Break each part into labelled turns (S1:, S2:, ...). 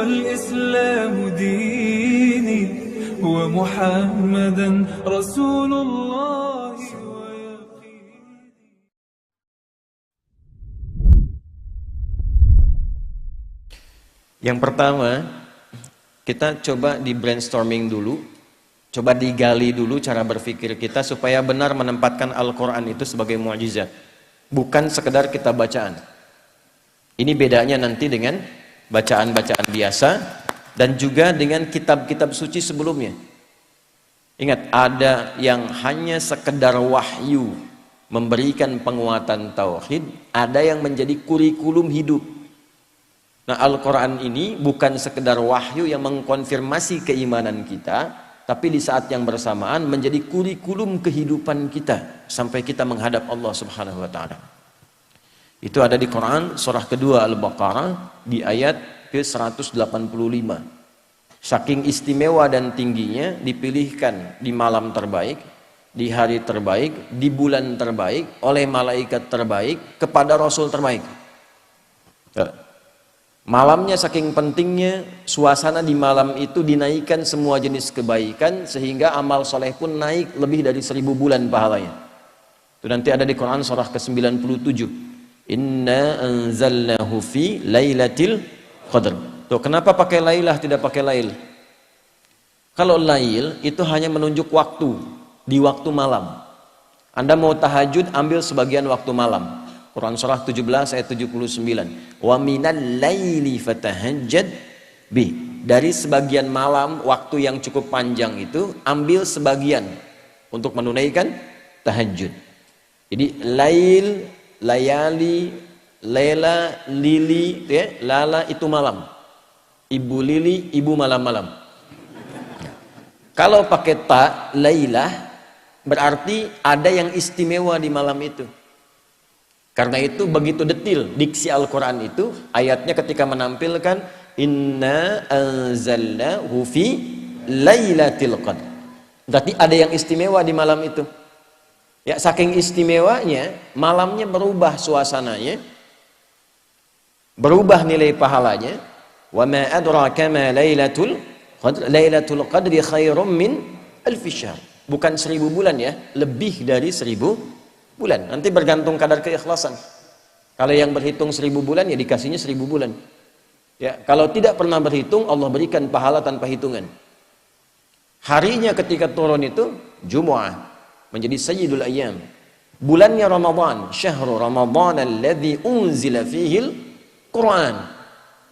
S1: والإسلام ديني ومحمدا رسول الله
S2: Yang pertama, kita coba di brainstorming dulu, coba digali dulu cara berpikir kita supaya benar menempatkan Al-Quran itu sebagai mukjizat, bukan sekedar kita bacaan. Ini bedanya nanti dengan bacaan-bacaan biasa dan juga dengan kitab-kitab suci sebelumnya. Ingat, ada yang hanya sekedar wahyu memberikan penguatan tauhid, ada yang menjadi kurikulum hidup. Nah, Al-Quran ini bukan sekedar wahyu yang mengkonfirmasi keimanan kita, tapi di saat yang bersamaan menjadi kurikulum kehidupan kita sampai kita menghadap Allah Subhanahu wa Ta'ala. Itu ada di Quran surah kedua Al-Baqarah di ayat ke-185. Saking istimewa dan tingginya dipilihkan di malam terbaik, di hari terbaik, di bulan terbaik, oleh malaikat terbaik kepada Rasul terbaik. Malamnya saking pentingnya, suasana di malam itu dinaikkan semua jenis kebaikan sehingga amal soleh pun naik lebih dari 1000 bulan pahalanya. Itu nanti ada di Quran surah ke-97. Inna anzalnahu fi lailatul qadr. Tuh, kenapa pakai lailah tidak pakai lail? Kalau lail itu hanya menunjuk waktu, di waktu malam. Anda mau tahajud, ambil sebagian waktu malam. Quran surah 17 ayat 79. Wa minal laili fatahajjad bi. Dari sebagian malam, waktu yang cukup panjang itu, ambil sebagian untuk menunaikan tahajud. Jadi lail, layali, lela, lili, ya, lala itu malam. Ibu lili, ibu malam-malam. Kalau pakai ta, lailah, berarti ada yang istimewa di malam itu. Karena itu begitu detil diksi Al-Quran itu, ayatnya ketika menampilkan inna anzalnahu fi lailatul qadr. Berarti ada yang istimewa di malam itu. Ya, saking istimewanya, malamnya berubah suasananya, berubah nilai pahalanya. Wa ma adraka ma lailatul qadr, lailatul qadri khairum min alfi syahr. Bukan 1000 bulan ya, lebih dari 1000 bulan. Nanti bergantung kadar keikhlasan. Kalau yang berhitung 1000 bulan ya dikasihnya 1000 bulan. Ya, kalau tidak pernah berhitung, Allah berikan pahala tanpa hitungan. Harinya ketika turun itu Jumu'ah, menjadi sayyidul ayyam. Bulannya Ramadan, syahrul Ramadan alladzi unzila fihil Quran.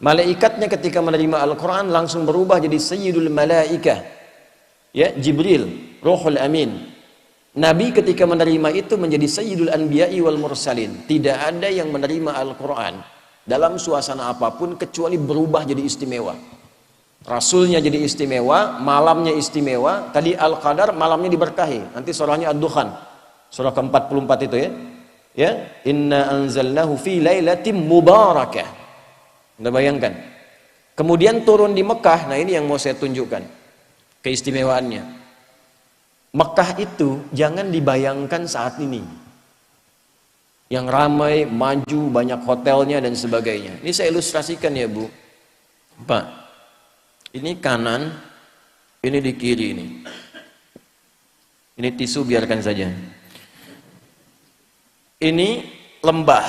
S2: Malaikatnya ketika menerima Al-Quran langsung berubah jadi sayyidul malaikah. Ya, Jibril, Ruhul Amin. Nabi ketika menerima itu menjadi sayyidul anbiya'i wal mursalin. Tidak ada yang menerima Al-Quran dalam suasana apapun kecuali berubah jadi istimewa. Rasulnya jadi istimewa, malamnya istimewa. Tadi Al-Qadar, malamnya diberkahi. Nanti surahnya Ad-Dukhan, surah ke-44 itu ya. Ya, inna anzalnahu fi lailatin mubarakah. Anda bayangkan. Kemudian turun di Mekah. Nah, ini yang mau saya tunjukkan keistimewaannya. Mekah itu jangan dibayangkan saat ini yang ramai, maju, banyak hotelnya dan sebagainya. Ini saya ilustrasikan ya Bu. Pak, ini kanan, ini di kiri ini. Ini tisu biarkan saja. Ini lembah.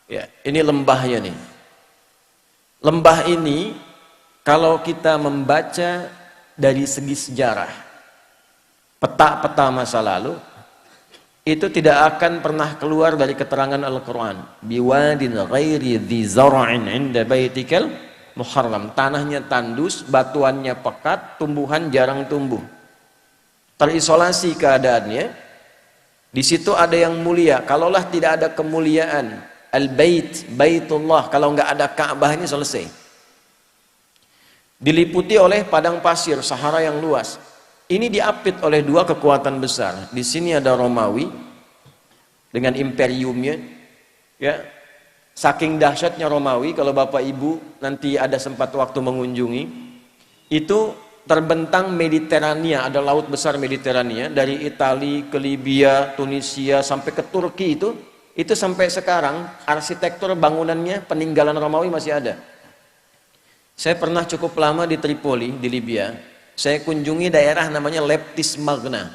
S2: Ya, ini lembahnya nih. Lembah ini kalau kita membaca dari segi sejarah, peta-peta masa lalu, itu tidak akan pernah keluar dari keterangan Al-Quran. Biwadin ghairi dhi zara'in inda baitikal muharram. Tanahnya tandus, batuannya pekat, tumbuhan jarang tumbuh. Terisolasi keadaannya. Di situ ada yang mulia. Kalaulah tidak ada kemuliaan, al-bait, baitullah, kalau nggak ada Ka'bah ini selesai. Diliputi oleh padang pasir, Sahara yang luas. Ini diapit oleh dua kekuatan besar. Di sini ada Romawi dengan imperiumnya, ya. Saking dahsyatnya Romawi, kalau Bapak Ibu nanti ada sempat waktu mengunjungi, itu terbentang Mediterania, ada laut besar Mediterania, dari Italia ke Libya, Tunisia sampai ke Turki itu sampai sekarang arsitektur bangunannya peninggalan Romawi masih ada. Saya pernah cukup lama di Tripoli, di Libya. Saya kunjungi daerah namanya Leptis Magna.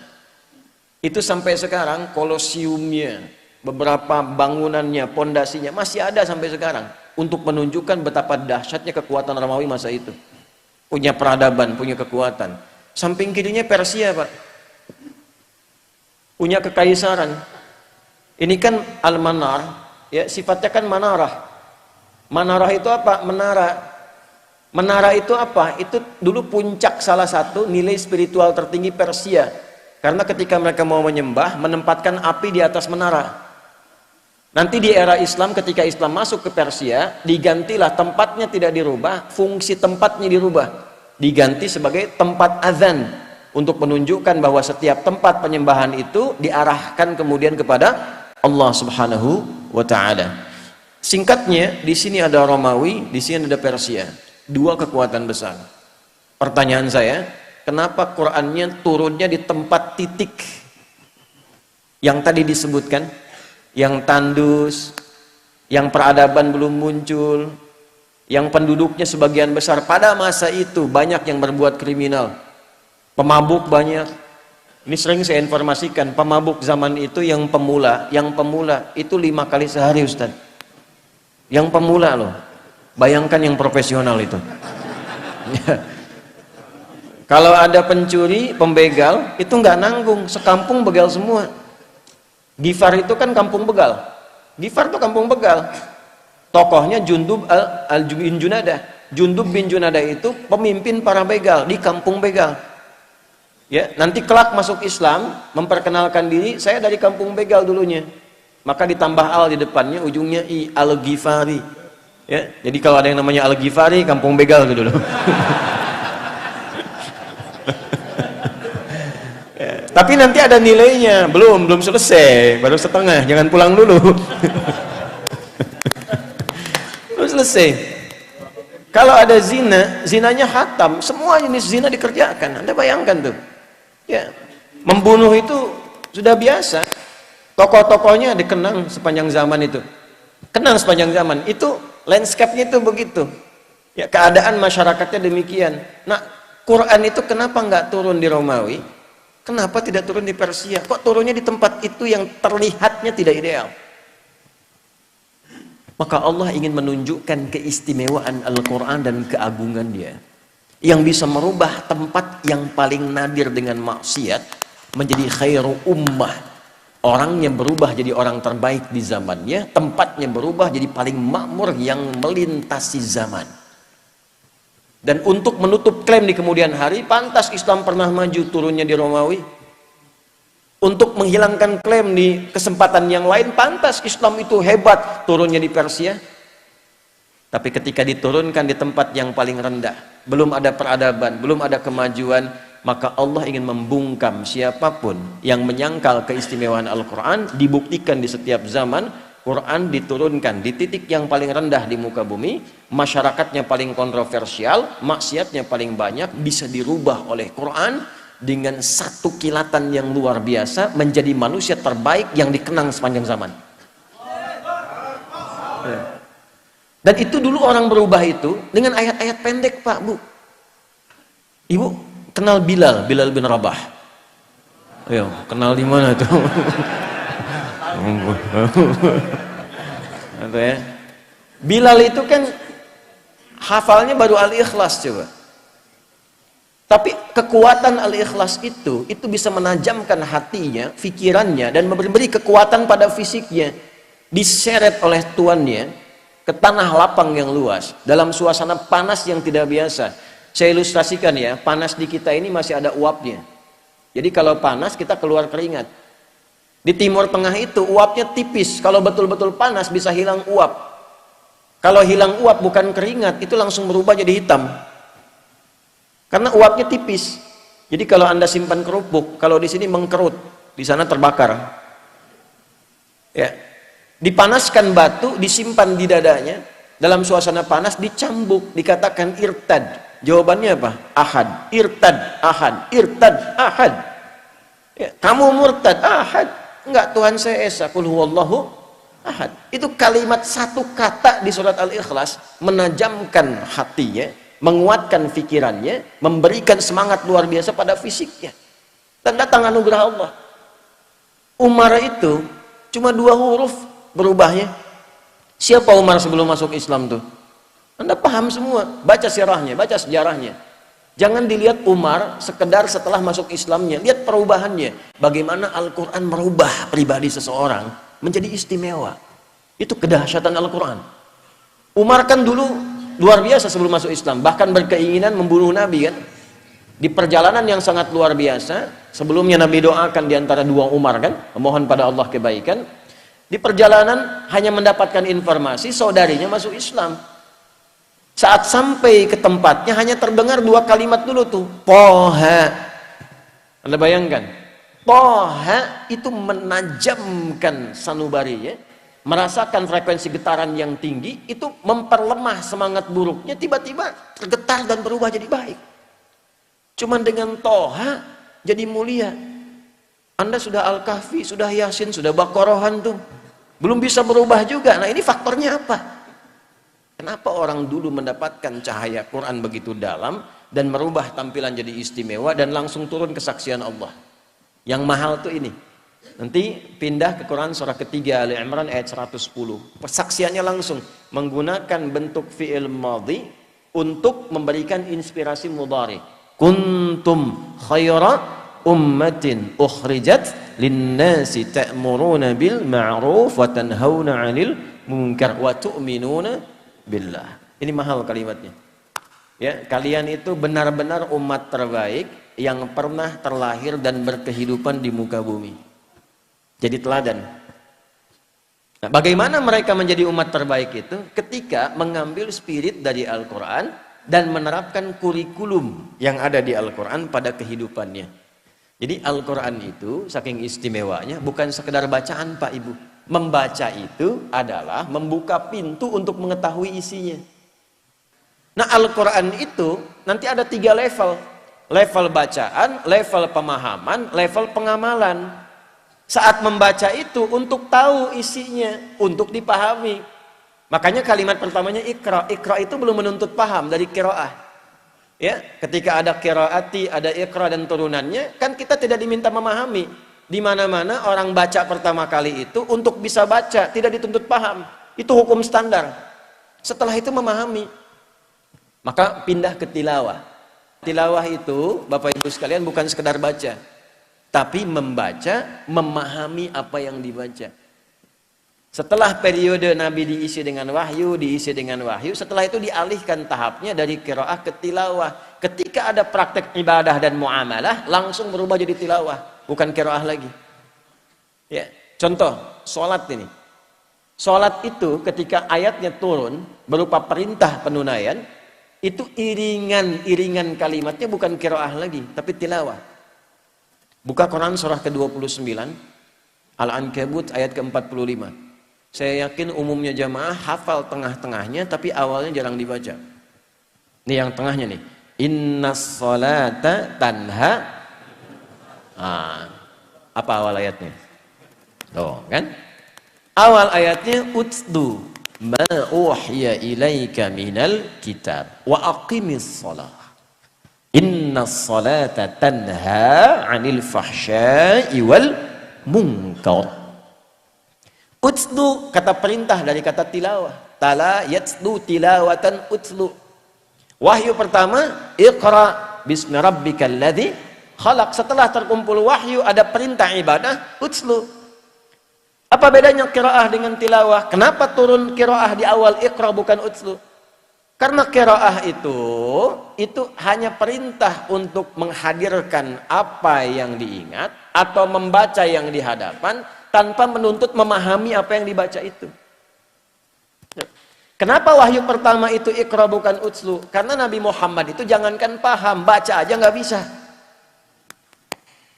S2: Itu sampai sekarang kolosiumnya, beberapa bangunannya, pondasinya masih ada sampai sekarang. Untuk menunjukkan betapa dahsyatnya kekuatan Romawi masa itu. Punya peradaban, punya kekuatan. Samping kirinya Persia, Pak. Punya kekaisaran. Ini kan Al-Manar, ya, sifatnya kan manarah. Manarah itu apa? Menara. Menara itu apa? Itu dulu puncak salah satu nilai spiritual tertinggi Persia. Karena ketika mereka mau menyembah, menempatkan api di atas menara. Nanti di era Islam, ketika Islam masuk ke Persia, digantilah, tempatnya tidak dirubah, fungsi tempatnya dirubah. Diganti sebagai tempat azan, untuk menunjukkan bahwa setiap tempat penyembahan itu diarahkan kemudian kepada Allah Subhanahu wa Ta'ala. Singkatnya, di sini ada Romawi, di sini ada Persia. Dua kekuatan besar. Pertanyaan saya, kenapa Qur'annya turunnya di tempat titik yang tadi disebutkan, yang tandus, yang peradaban belum muncul, yang penduduknya sebagian besar pada masa itu banyak yang berbuat kriminal, pemabuk banyak. Ini sering saya informasikan, pemabuk zaman itu yang pemula itu 5 kali sehari, Ustaz. Yang pemula loh. Bayangkan yang profesional itu. Kalau ada pencuri, pembegal, itu nggak nanggung, sekampung begal semua. Gifar itu kan kampung begal. Gifar itu kampung begal. Tokohnya Jundub bin Junadah. Jundub bin Junadah itu pemimpin para begal di kampung begal. Ya, nanti kelak masuk Islam, memperkenalkan diri, saya dari kampung begal dulunya. Maka ditambah al di depannya, ujungnya i, Al-Ghifari. Ya, jadi kalau ada yang namanya Al-Ghifari, kampung begal gitu dulu. Ya, tapi nanti ada nilainya, belum selesai, baru setengah, jangan pulang dulu. Belum selesai. Kalau ada zina, zinanya khatam, semua jenis zina dikerjakan. Anda bayangkan tuh. Ya, membunuh itu sudah biasa. Tokoh-tokohnya dikenang sepanjang zaman itu. Kenang sepanjang zaman. Itu landscape-nya itu begitu. Ya, keadaan masyarakatnya demikian. Nah, Quran itu kenapa nggak turun di Romawi? Kenapa tidak turun di Persia? Kok turunnya di tempat itu yang terlihatnya tidak ideal? Maka Allah ingin menunjukkan keistimewaan Al-Quran dan keagungan dia, yang bisa merubah tempat yang paling nadir dengan maksiat menjadi khairu ummah. Orang yang berubah jadi orang terbaik di zamannya, tempatnya berubah jadi paling makmur yang melintasi zaman. Dan untuk menutup klaim di kemudian hari, pantas Islam pernah maju turunnya di Romawi. Untuk menghilangkan klaim di kesempatan yang lain, pantas Islam itu hebat turunnya di Persia. Tapi ketika diturunkan di tempat yang paling rendah, belum ada peradaban, belum ada kemajuan, maka Allah ingin membungkam siapapun yang menyangkal keistimewaan Al-Quran. Dibuktikan di setiap zaman, Quran diturunkan di titik yang paling rendah di muka bumi, masyarakatnya paling kontroversial, maksiatnya paling banyak, bisa dirubah oleh Quran dengan satu kilatan yang luar biasa, menjadi manusia terbaik yang dikenang sepanjang zaman. Dan itu dulu orang berubah itu dengan ayat-ayat pendek, Pak, Bu. Ibu kenal Bilal bin Rabah? Ayo, kenal di mana tuh? Atau ya. Bilal itu kan hafalnya baru Al-Ikhlas coba. Tapi kekuatan Al-Ikhlas itu bisa menajamkan hatinya, pikirannya, dan memberi kekuatan pada fisiknya. Diseret oleh tuannya ke tanah lapang yang luas, dalam suasana panas yang tidak biasa. Saya ilustrasikan ya, panas di kita ini masih ada uapnya. Jadi kalau panas kita keluar keringat. Di Timur Tengah itu uapnya tipis, kalau betul-betul panas bisa hilang uap. Kalau hilang uap bukan keringat, itu langsung berubah jadi hitam. Karena uapnya tipis. Jadi kalau Anda simpan kerupuk, kalau di sini mengkerut, di sana terbakar. Ya. Dipanaskan batu, disimpan di dadanya, dalam suasana panas dicambuk, dikatakan irtad. Jawabannya apa? Ahad. Irtad, ahad. Irtad, ahad. Ya, kamu murtad, ahad. Enggak, Tuhan saya esa. Qul huwallahu ahad. Itu kalimat satu kata di surat Al-Ikhlas menajamkan hatinya, menguatkan pikirannya, memberikan semangat luar biasa pada fisiknya. Dan datang anugerah Allah. Umar itu cuma 2 huruf berubahnya. Siapa Umar sebelum masuk Islam tuh? Anda paham semua, baca sirahnya, baca sejarahnya. Jangan dilihat Umar sekedar setelah masuk Islamnya, lihat perubahannya. Bagaimana Al-Quran merubah pribadi seseorang menjadi istimewa. Itu kedahsyatan Al-Quran. Umar kan dulu luar biasa sebelum masuk Islam, bahkan berkeinginan membunuh Nabi kan. Di perjalanan yang sangat luar biasa, sebelumnya Nabi doakan di antara 2 Umar kan, memohon pada Allah kebaikan. Di perjalanan hanya mendapatkan informasi saudarinya masuk Islam. Saat sampai ke tempatnya hanya terdengar 2 kalimat dulu tuh, Toha. Anda bayangkan, Toha itu menajamkan sanubarinya, merasakan frekuensi getaran yang tinggi, itu memperlemah semangat buruknya, tiba-tiba tergetar dan berubah jadi baik. Cuman dengan Toha jadi mulia. Anda sudah Al-Kahfi, sudah Yasin, sudah Baqarahan tuh, belum bisa berubah juga. Nah, ini faktornya apa? Kenapa orang dulu mendapatkan cahaya Quran begitu dalam dan merubah tampilan jadi istimewa dan langsung turun kesaksian Allah? Yang mahal tuh ini. Nanti pindah ke Quran surah ketiga Ali Imran ayat 110. Persaksiannya langsung menggunakan bentuk fi'il madhi untuk memberikan inspirasi mudhari. Kuntum khaira ummatin ukhrijat linnasi ta'muruna bil ma'ruf wa tanhauna 'anil munkar wa tu'minuna billah. Ini mahal kalimatnya. Ya, kalian itu benar-benar umat terbaik yang pernah terlahir dan berkehidupan di muka bumi. Jadi teladan. Nah, bagaimana mereka menjadi umat terbaik itu? Ketika mengambil spirit dari Al-Quran dan menerapkan kurikulum yang ada di Al-Quran pada kehidupannya. Jadi Al-Quran itu saking istimewanya bukan sekedar bacaan Pak Ibu. Membaca itu adalah membuka pintu untuk mengetahui isinya. Nah, Al-Quran itu nanti ada 3 level. Level bacaan, level pemahaman, level pengamalan. Saat membaca itu untuk tahu isinya, untuk dipahami. Makanya kalimat pertamanya Iqra. Iqra itu belum menuntut paham dari qiraah. Ya, ketika ada qiraati, ada Iqra dan turunannya, kan kita tidak diminta memahami. Di mana-mana orang baca pertama kali itu untuk bisa baca, tidak dituntut paham. Itu hukum standar. Setelah itu memahami. Maka pindah ke tilawah. Tilawah itu, Bapak Ibu sekalian, bukan sekedar baca, tapi membaca, memahami apa yang dibaca. Setelah periode Nabi diisi dengan wahyu, setelah itu dialihkan tahapnya dari qiraah ke tilawah. Ketika ada praktek ibadah dan muamalah, langsung berubah jadi tilawah. Bukan qiraah lagi. Ya, contoh sholat ini. Sholat itu ketika ayatnya turun berupa perintah penunaian, itu iringan kalimatnya bukan qiraah lagi, tapi tilawah. Buka Quran surah ke-29, Al-Ankabut ayat ke-45. Saya yakin umumnya jamaah hafal tengah-tengahnya, tapi awalnya jarang dibaca. Ini yang tengahnya nih. Innas sholata tanha. Apa awal ayatnya? Oh, kan? Awal ayatnya utlu ma uhiya ilaika minal kitab wa aqimis shalah. Innas salata tanha 'anil fahsya'i wal munkar. Utlu kata perintah dari kata tilawah. Tala yatlu tilawatan utlu. Wahyu pertama, Iqra bismi rabbikal ladzi khalaq. Setelah terkumpul wahyu ada perintah ibadah, utslu. Apa bedanya qiraah dengan tilawah? Kenapa turun qiraah di awal Iqra bukan utslu? Karena qiraah itu hanya perintah untuk menghadirkan apa yang diingat atau membaca yang di hadapan tanpa menuntut memahami apa yang dibaca itu. Kenapa wahyu pertama itu Iqra bukan utslu? Karena Nabi Muhammad itu jangankan paham, baca aja nggak bisa.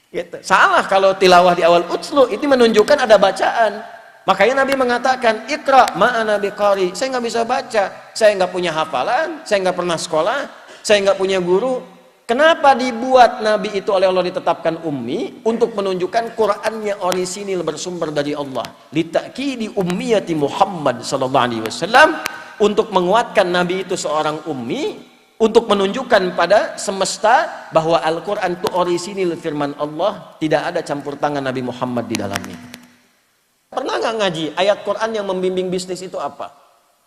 S2: Gitu. Salah kalau tilawah di awal utslu, itu menunjukkan ada bacaan. Makanya Nabi mengatakan Iqra ma'ana biqari. Saya nggak bisa baca, saya nggak punya hafalan, saya nggak pernah sekolah, saya nggak punya guru. Kenapa dibuat Nabi itu oleh Allah ditetapkan ummi? Untuk menunjukkan Qur'annya orisinil bersumber dari Allah. Litakidi ummiyati Muhammad sallallahu alaihi wasallam, untuk menguatkan Nabi itu seorang ummi untuk menunjukkan pada semesta bahwa Al-Quran itu orisinil firman Allah, tidak ada campur tangan Nabi Muhammad di dalamnya. Pernah nggak ngaji ayat Quran yang membimbing bisnis itu apa?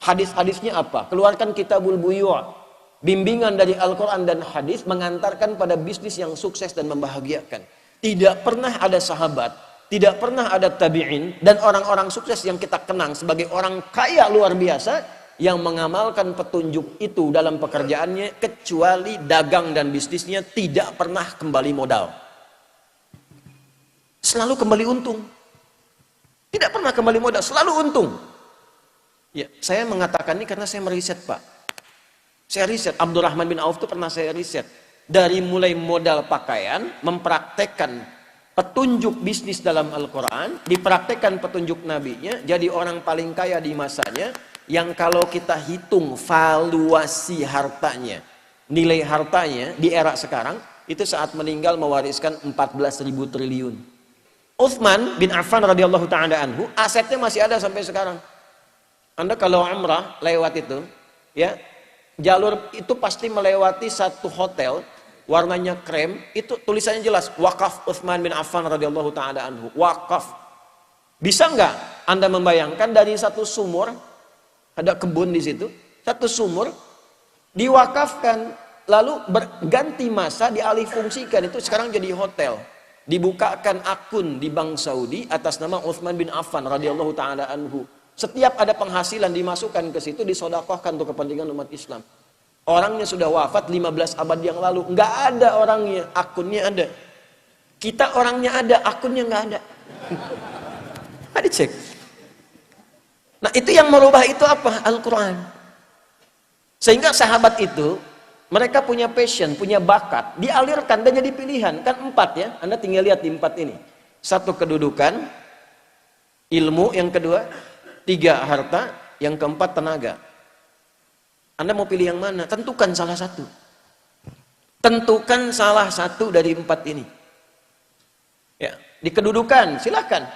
S2: Hadis-hadisnya apa? Keluarkan Kitabul Buyu'. Bimbingan dari Al-Quran dan hadis mengantarkan pada bisnis yang sukses dan membahagiakan. Tidak pernah ada sahabat, tidak pernah ada tabi'in, dan orang-orang sukses yang kita kenang sebagai orang kaya luar biasa yang mengamalkan petunjuk itu dalam pekerjaannya, kecuali dagang dan bisnisnya tidak pernah kembali modal. Selalu kembali untung. Tidak pernah kembali modal, selalu untung. Ya, saya mengatakan ini karena saya meriset, Pak. Saya riset, Abdurrahman bin Auf itu pernah saya riset. Dari mulai modal pakaian, mempraktekkan petunjuk bisnis dalam Al-Quran, dipraktekkan petunjuk nabinya, jadi orang paling kaya di masanya, yang kalau kita hitung valuasi hartanya, nilai hartanya di era sekarang, itu saat meninggal mewariskan 14.000 triliun. Utsman bin Affan radhiyallahu ta'ala anhu, asetnya masih ada sampai sekarang. Anda kalau umrah lewat itu, ya, jalur itu pasti melewati satu hotel, warnanya krem, itu tulisannya jelas, wakaf Utsman bin Affan radhiyallahu ta'ala anhu, wakaf. Bisa nggak Anda membayangkan dari satu sumur, ada kebun di situ, satu sumur diwakafkan, lalu berganti masa dialih fungsikan, itu sekarang jadi hotel. Dibukakan akun di Bank Saudi atas nama Utsman bin Affan radhiyallahu ta'ala anhu. Setiap ada penghasilan dimasukkan ke situ, disodakohkan untuk kepentingan umat Islam. Orangnya sudah wafat 15 abad yang lalu, nggak ada orangnya, akunnya ada. Kita orangnya ada, akunnya nggak ada. Ada cek. Nah, itu yang merubah itu apa? Al-Quran. Sehingga sahabat itu, mereka punya passion, punya bakat, dialirkan dan jadi pilihan. Kan 4 ya, Anda tinggal lihat di 4 ini. 1 kedudukan, ilmu yang kedua, 3 harta, yang keempat tenaga. Anda mau pilih yang mana? Tentukan salah satu. Tentukan salah satu dari 4 ini. Ya, di kedudukan silakan.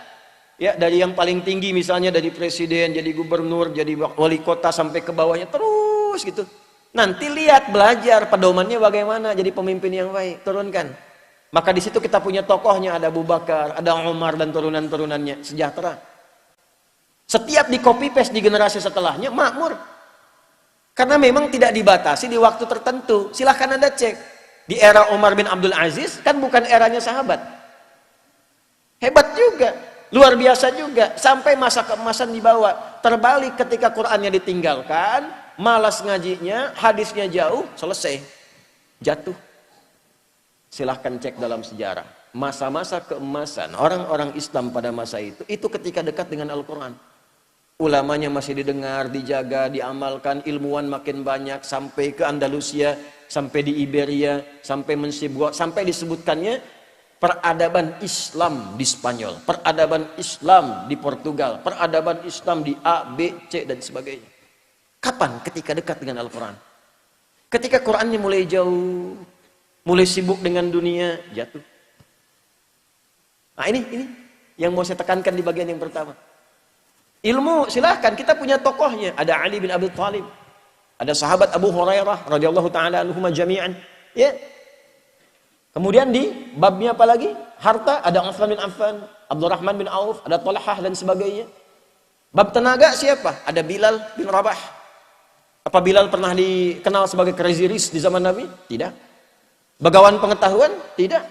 S2: Ya, dari yang paling tinggi misalnya dari presiden, jadi gubernur, jadi wali kota sampai ke bawahnya terus gitu. Nanti lihat belajar pedomannya bagaimana jadi pemimpin yang baik, turunkan. Maka di situ kita punya tokohnya, ada Abu Bakar, ada Umar dan turunan-turunannya, sejahtera. Setiap di copy paste di generasi setelahnya makmur. Karena memang tidak dibatasi di waktu tertentu. Silahkan Anda cek. Di era Umar bin Abdul Aziz kan bukan eranya sahabat. Hebat juga, luar biasa juga. Sampai masa keemasan dibawa. Terbalik ketika Qur'annya ditinggalkan, malas ngajinya, hadisnya jauh, selesai. Jatuh. Silahkan cek dalam sejarah. Masa-masa keemasan orang-orang Islam pada masa itu ketika dekat dengan Al-Quran. Ulamanya masih didengar, dijaga, diamalkan, ilmuwan makin banyak, sampai ke Andalusia, sampai di Iberia, sampai Mensibwa, sampai disebutkannya peradaban Islam di Spanyol, peradaban Islam di Portugal, peradaban Islam di A, B, C, dan sebagainya. Kapan? Ketika dekat dengan Al-Quran. Ketika Qurannya mulai jauh, mulai sibuk dengan dunia, jatuh. Nah ini yang mau saya tekankan di bagian yang pertama. Ilmu silahkan, kita punya tokohnya. Ada Ali bin Abi Thalib, ada sahabat Abu Hurairah radhiyallahu ta'ala anhuma jami'an. Ya. Kemudian di babnya apa lagi? Harta, ada Utsman bin Affan, Abdurrahman bin Auf, ada Talhah dan sebagainya. Bab tenaga siapa? Ada Bilal bin Rabah. Apa Bilal pernah dikenal sebagai crazy rich di zaman Nabi? Tidak. Bagawan pengetahuan? Tidak.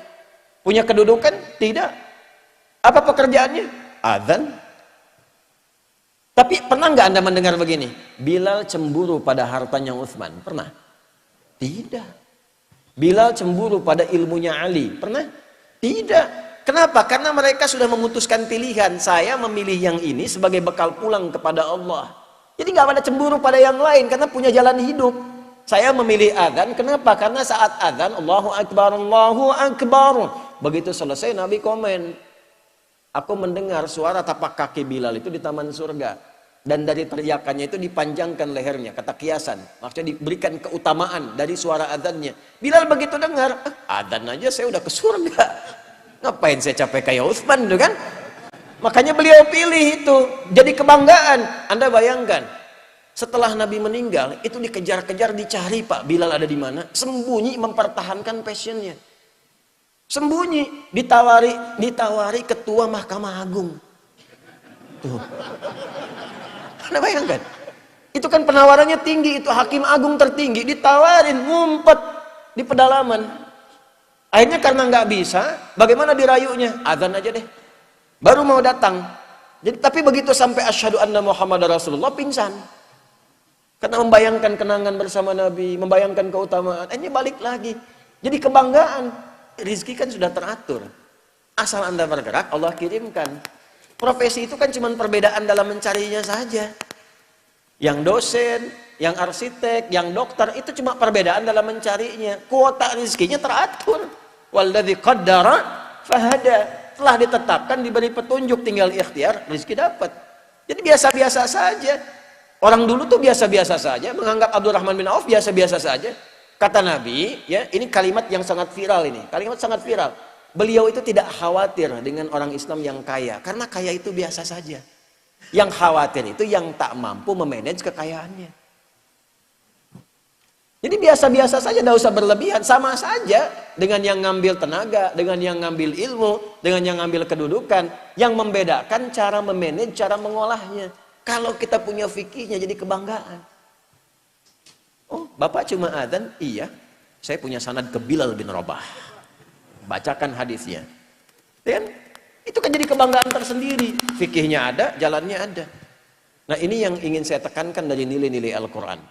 S2: Punya kedudukan? Tidak. Apa pekerjaannya? Adzan. Tapi pernah nggak Anda mendengar begini? Bilal cemburu pada hartanya Utsman. Pernah? Tidak. Bilal cemburu pada ilmunya Ali. Pernah? Tidak. Kenapa? Karena mereka sudah memutuskan pilihan. Saya memilih yang ini sebagai bekal pulang kepada Allah. Jadi nggak ada cemburu pada yang lain karena punya jalan hidup. Saya memilih adzan. Kenapa? Karena saat adzan Allahu Akbar, Allahu Akbar. Begitu selesai Nabi komen, aku mendengar suara tapak kaki Bilal itu di taman surga. Dan dari teriakannya itu dipanjangkan lehernya. Kata kiasan. Maksudnya diberikan keutamaan dari suara adzannya. Bilal begitu dengar, adzan aja saya udah ke surga. Ngapain saya capek kayak Utsman itu kan? Makanya beliau pilih itu. Jadi kebanggaan. Anda bayangkan. Setelah Nabi meninggal, itu dikejar-kejar, dicari Pak Bilal ada di mana. Sembunyi mempertahankan passionnya. Sembunyi, ditawari ketua Mahkamah Agung. Tuh. Anda bayangkan? Itu kan penawarannya tinggi, itu hakim agung tertinggi, ditawarin, ngumpet di pedalaman. Akhirnya karena nggak bisa, bagaimana dirayunya? Azan aja deh. Baru mau datang. Jadi tapi begitu sampai asyhadu anna Muhammadar Rasulullah, pingsan. Karena membayangkan kenangan bersama Nabi, membayangkan keutamaan. Ini balik lagi. Jadi kebanggaan. Rizki kan sudah teratur. Asal Anda bergerak, Allah kirimkan. Profesi itu kan cuma perbedaan dalam mencarinya saja. Yang dosen, yang arsitek, yang dokter, itu cuma perbedaan dalam mencarinya. Kuota rizkinya teratur. Walladzi qaddara fahada. Telah ditetapkan, diberi petunjuk, tinggal ikhtiar, rizki dapat. Jadi biasa-biasa saja. Orang dulu tuh biasa-biasa saja, menganggap Abdurrahman bin Auf biasa-biasa saja. Kata Nabi, ya, ini kalimat yang sangat viral ini. Kalimat sangat viral. Beliau itu tidak khawatir dengan orang Islam yang kaya, karena kaya itu biasa saja. Yang khawatir itu yang tak mampu memanage kekayaannya. Jadi biasa-biasa saja, tidak usah berlebihan. Sama saja dengan yang ngambil tenaga, dengan yang ngambil ilmu, dengan yang ngambil kedudukan. Yang membedakan cara memanage, cara mengolahnya. Kalau kita punya fikihnya jadi kebanggaan. Oh, Bapak cuma adzan? Iya. Saya punya sanad ke Bilal bin Rabah. Bacakan hadisnya. Dan itu kan jadi kebanggaan tersendiri. Fikihnya ada, jalannya ada. Nah, ini yang ingin saya tekankan dari nilai-nilai Al-Qur'an.